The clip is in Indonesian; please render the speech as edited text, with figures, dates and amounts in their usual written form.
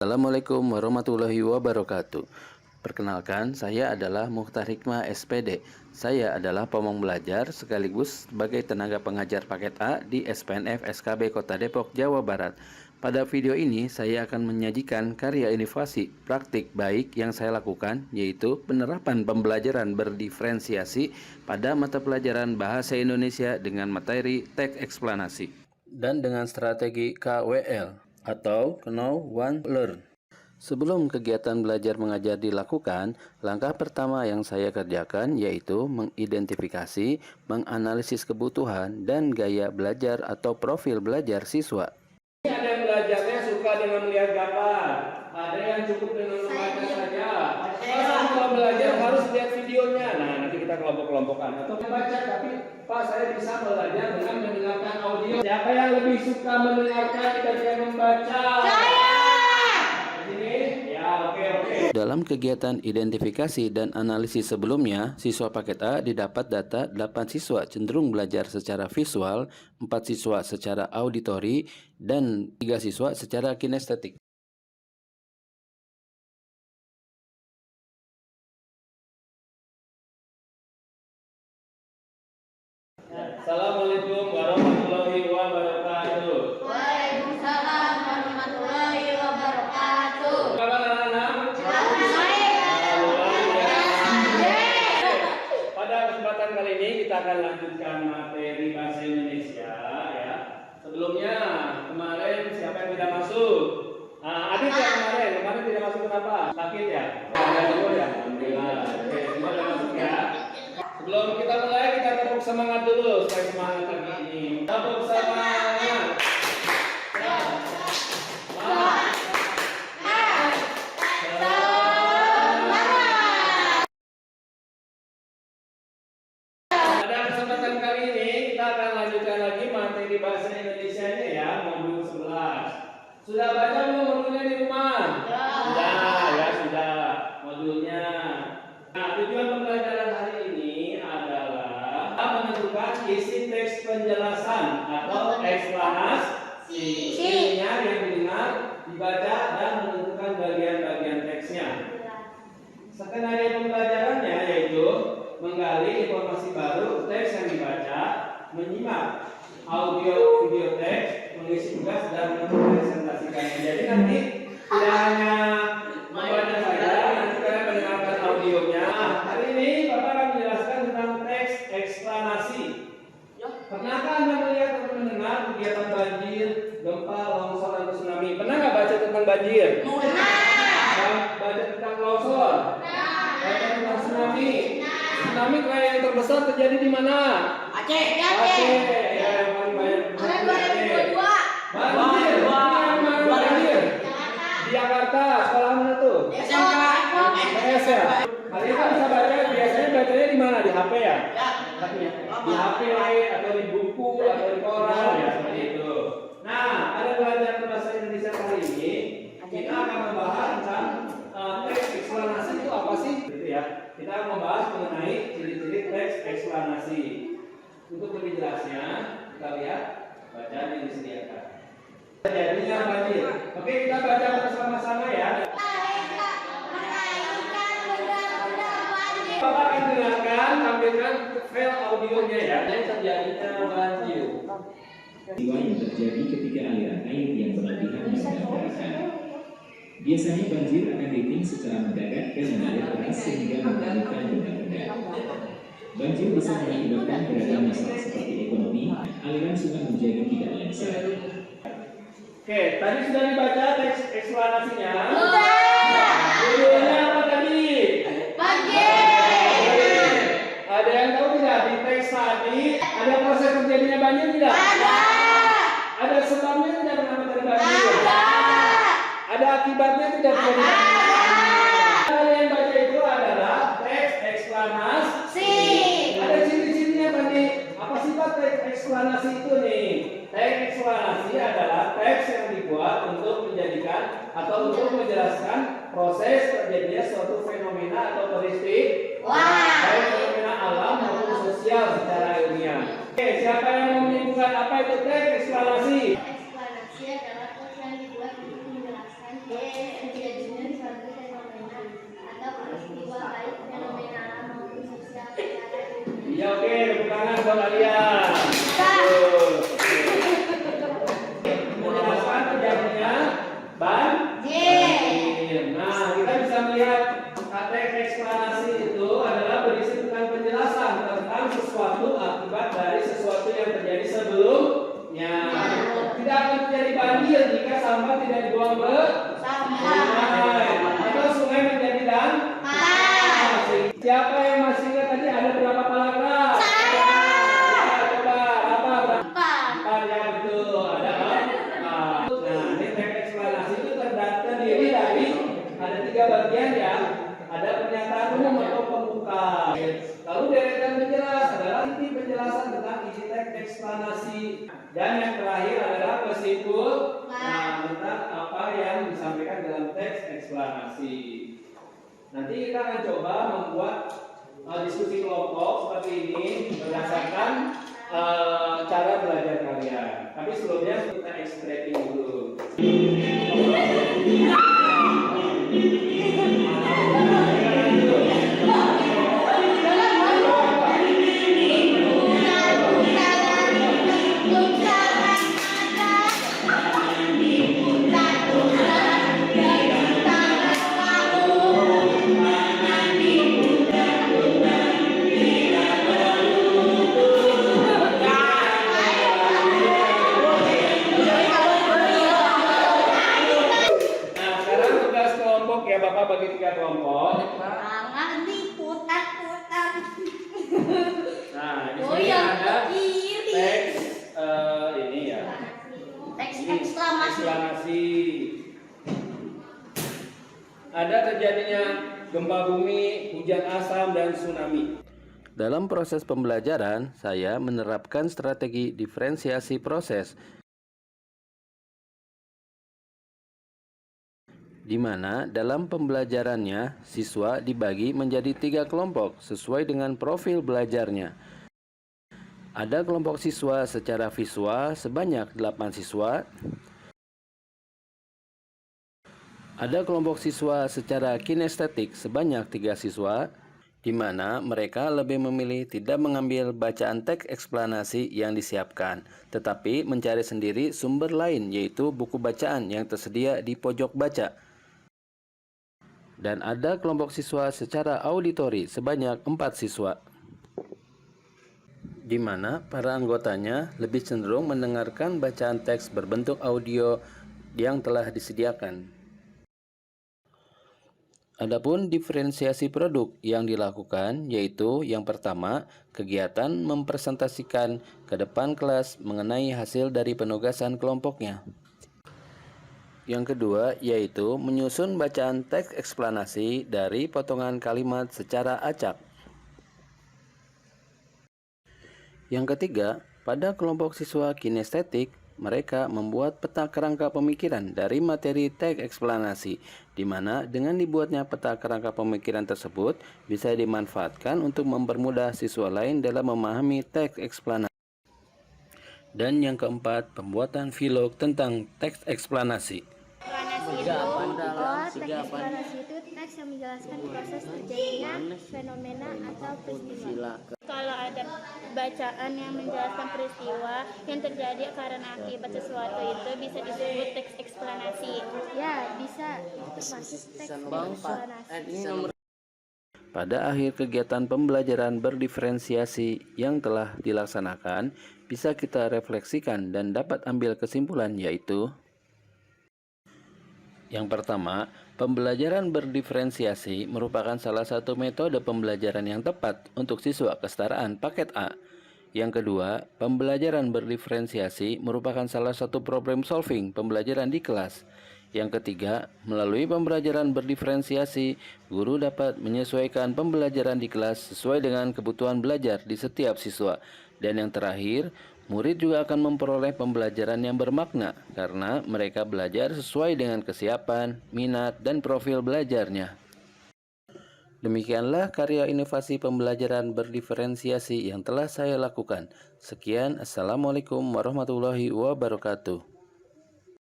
Assalamualaikum warahmatullahi wabarakatuh. Perkenalkan, saya adalah Mukhtar Hikmah SPD. Saya adalah pemong belajar sekaligus sebagai tenaga pengajar paket A di SPNF SKB Kota Depok, Jawa Barat. Pada video ini, saya akan menyajikan karya inovasi praktik baik yang saya lakukan, yaitu penerapan pembelajaran berdiferensiasi pada mata pelajaran Bahasa Indonesia dengan materi teks eksplanasi dan dengan strategi KWL atau Know, Want, Learn. Sebelum kegiatan belajar mengajar dilakukan, langkah pertama yang saya kerjakan yaitu mengidentifikasi, menganalisis kebutuhan, dan gaya belajar atau profil belajar siswa. Ada yang belajarnya suka dengan melihat gambar, ada yang cukup dengan membaca saja. Kalau belajar harus lihat videonya. Nah, nanti kita kelompok-kelompokan atau membaca, tapi Pak, saya bisa belajar dengan mendengarkan audio. Siapa yang lebih suka mendengarkan dibandingkan membaca? Saya. Dalam kegiatan identifikasi dan analisis sebelumnya, siswa paket A didapat data 8 siswa cenderung belajar secara visual, 4 siswa secara auditori, dan 3 siswa secara kinestetik. Assalamualaikum warahmatullahi wabarakatuh. Waalaikumsalam warahmatullahi wabarakatuh. Kabar anak-anak? Pada kesempatan kali ini kita akan lanjutkan materi bahasa Indonesia ya. Sebelumnya kemarin siapa yang tidak masuk? Adit ya kemarin tidak masuk kenapa? Sakit ya? Ada dulu ya. Alhamdulillah. Oke, semua sudah masuk ya. Sebelum kita mulai kita tepuk semangat dulu supaya semangat pagi ini. Tepuk semangat. Pada kesempatan kali ini kita akan lanjutkan lagi materi bahasa Indonesia-nya ya, modul 11. Sudah baca belum modulnya di rumah? Sudah ya, sudah modulnya. Nah, tujuan pembelajaran hari ini adalah menentukan isi teks penjelasan atau eksplanasi. Isinya yang didengar, dibaca, dan menentukan bagian-bagian teksnya. Skenario pembelajarannya yaitu menggali informasi baru, teks yang dibaca, menyimak audio video teks, mengisi tugas, dan mempresentasikannya. Jadi nanti tidak hanya membaca saja, nanti kalian mendengarkan audionya. Hari ini Bapak akan menjelaskan tentang teks eksplanasi. Pernahkah Anda melihat atau mendengar kegiatan banjir, gempa, longsor, atau tsunami? Pernah nggak baca tentang banjir? Pernah. Baca tentang longsor? Baca tentang tsunami? Tsunami kayak yang terbesar terjadi di mana? Aceh. Aceh. Ya, yang paling banyak. Tahun 2022. Banjir. Banjir. Di Jakarta. Sekolah mana tuh? PS ya. Kalian kan bisa baca, biasanya bacanya di mana? Di HP ya? Di HP atau di buku atau di koran ya, seperti itu. Nah, ada belajar bahasa Indonesia kali ini kita akan membahas tentang teks eksplanasi itu apa sih? Gitu ya. Kita akan membahas mengenai ciri-ciri teks eksplanasi. Untuk lebih jelasnya, kita lihat bacaan yang disediakan. Terjadinya banjir. Oke, kita baca bersama-sama ya. Bapak akan dengarkan, tampilkan file audionya ya. Terjadinya banjir. Peristiwa yang terjadi ketika aliran air yang berlebihan berdaratan. Biasanya banjir akan diting secara mendadak dan mengalir deras sehingga mengganggukan benda-benda. Banjir bisa mengakibatkan beragam masalah seperti ekonomi, aliran sungai menjadi tidak lancar. Oke, tadi sudah dibaca teks eksplanasinya. Sudah. Judulnya apa tadi? Banjir. Ada yang tahu tidak di teks tadi ada proses terjadinya banjir tidak? Ada. Ada sebabnya tidak kenapa terjadi banjir? Ada. Ada akibatnya tidak terjadi banjir? Yang baca itu adalah teks eksplanasi. Ada ciri-cirinya tadi. Apa sifat teks eksplanasi itu nih? Teks eksplanasi adalah teks yang dibuat untuk menjadikan atau untuk menjelaskan proses terjadinya suatu fenomena atau peristiwa, baik fenomena alam maupun sosial secara ilmiah. Oke, siapa yang mau menyebutkan apa itu teks eksplanasi? Eksplanasi adalah teks yang dibuat untuk menjelaskan mahasiswa kalian? Tuh. Menjelaskan terjadinya banjir. Nah, kita bisa melihat teks eksplanasi itu adalah berisi tentang penjelasan tentang sesuatu akibat dari sesuatu yang terjadi sebelumnya. Tidak akan terjadi banjir jika sampah tidak dibuang ke sungai. Atau sungai menjadi dan siapa yang masih ingat tadi ada berapa paragraf? Saya. Coba apa berapa? Empat ya betul. Ada empat. Nah, ini teks eksplanasi itu terdiri dari ada 3 bagian ya. Ada pernyataan umum atau pembuka. Lalu deretan penjelas adalah inti penjelasan tentang isi teks eksplanasi. Dan yang terakhir adalah kesimpulan tentang apa yang disampaikan dalam teks eksplanasi. Nanti kita akan coba membuat diskusi kelompok seperti ini berdasarkan cara belajar kalian. Tapi sebelumnya kita extracting dulu. Bapak bagi 3 kelompok. Tangan diputar-putar. Nah, di sini ada teks ini ya. Teks eksklamasi. Ada terjadinya gempa bumi, hujan asam dan tsunami. Dalam proses pembelajaran, saya menerapkan strategi diferensiasi proses, di mana dalam pembelajarannya siswa dibagi menjadi 3 kelompok sesuai dengan profil belajarnya. Ada kelompok siswa secara visual sebanyak 8 siswa. Ada kelompok siswa secara kinestetik sebanyak 3 siswa, di mana mereka lebih memilih tidak mengambil bacaan teks eksplanasi yang disiapkan, tetapi mencari sendiri sumber lain yaitu buku bacaan yang tersedia di pojok baca. Dan ada kelompok siswa secara auditori sebanyak 4 siswa, di mana para anggotanya lebih cenderung mendengarkan bacaan teks berbentuk audio yang telah disediakan. Adapun diferensiasi produk yang dilakukan yaitu yang pertama, kegiatan mempresentasikan ke depan kelas mengenai hasil dari penugasan kelompoknya. Yang kedua yaitu menyusun bacaan teks eksplanasi dari potongan kalimat secara acak. Yang ketiga, pada kelompok siswa kinestetik, mereka membuat peta kerangka pemikiran dari materi teks eksplanasi, di mana dengan dibuatnya peta kerangka pemikiran tersebut bisa dimanfaatkan untuk mempermudah siswa lain dalam memahami teks eksplanasi. Dan yang keempat, pembuatan vlog tentang teks eksplanasi. Teks eksplanasi itu teks yang menjelaskan proses terjadinya fenomena atau peristiwa. Kalau ada bacaan yang menjelaskan peristiwa yang terjadi karena akibat sesuatu itu bisa disebut teks eksplanasi. Ya, bisa. Itu masuk teks eksplanasi. Pada akhir kegiatan pembelajaran berdiferensiasi yang telah dilaksanakan, bisa kita refleksikan dan dapat ambil kesimpulan yaitu: yang pertama, pembelajaran berdiferensiasi merupakan salah satu metode pembelajaran yang tepat untuk siswa kesetaraan paket A. Yang kedua, pembelajaran berdiferensiasi merupakan salah satu problem solving pembelajaran di kelas. Yang ketiga, melalui pembelajaran berdiferensiasi, guru dapat menyesuaikan pembelajaran di kelas sesuai dengan kebutuhan belajar di setiap siswa. Dan yang terakhir, murid juga akan memperoleh pembelajaran yang bermakna karena mereka belajar sesuai dengan kesiapan, minat, dan profil belajarnya. Demikianlah karya inovasi pembelajaran berdiferensiasi yang telah saya lakukan. Sekian, Assalamualaikum warahmatullahi wabarakatuh.